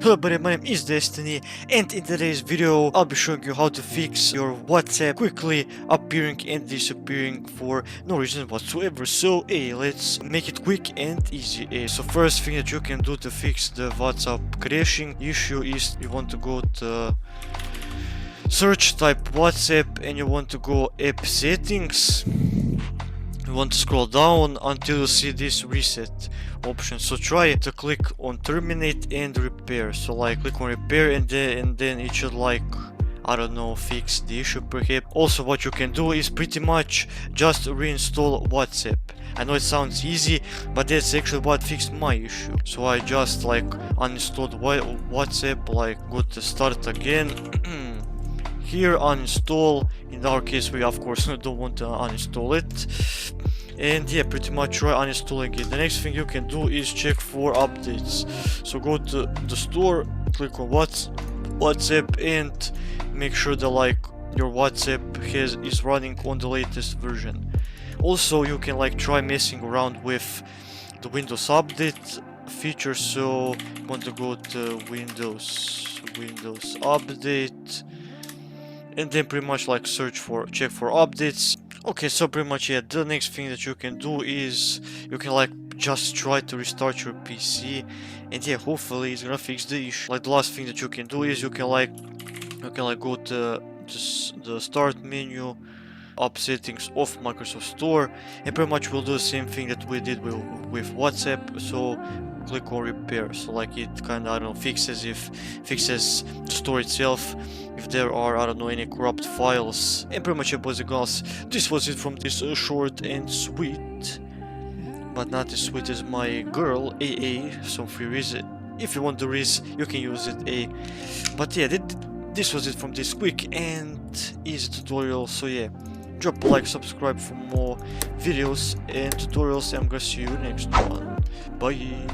Hello everybody, my name is Destiny, and in today's video I'll be showing you how to fix your WhatsApp quickly appearing and disappearing for no reason whatsoever. So let's make it quick and easy. So first thing that you can do to fix the WhatsApp crashing issue is you want to go to search, type WhatsApp, and you want to go app settings. You want to scroll down until you see this reset option. So try to click on terminate and repair. So like click on repair and then it should, like, I don't know, fix the issue perhaps. Also what you can do is pretty much just reinstall WhatsApp. I know it sounds easy, but that's actually what fixed my issue. So I just like uninstalled WhatsApp, like go to start again. Here uninstall. In our case we of course don't want to uninstall it, and yeah, pretty much try uninstalling it. The next thing you can do is check for updates. So go to the store, click on WhatsApp, and make sure that like your WhatsApp is running on the latest version. Also you can like try messing around with the Windows update feature. So you want to go to Windows update, and then pretty much like check for updates. Okay, so pretty much yeah, the next thing that you can do is you can like just try to restart your PC, and yeah, hopefully it's gonna fix the issue. Like the last thing that you can do is you can like go to the start menu, app settings of Microsoft Store, and pretty much we'll do the same thing that we did with WhatsApp. So click on repair. So like it kind of, I don't know, fixes the store itself if there are, I don't know, any corrupt files. And pretty much boys and girls, this was it from this short and sweet, but not as sweet as my girl AA. So free Riz, if you want the Riz you can use it. But yeah, this was it from this quick and easy tutorial. So yeah, drop a like, subscribe for more videos and tutorials, and I'm gonna see you next one. Bye.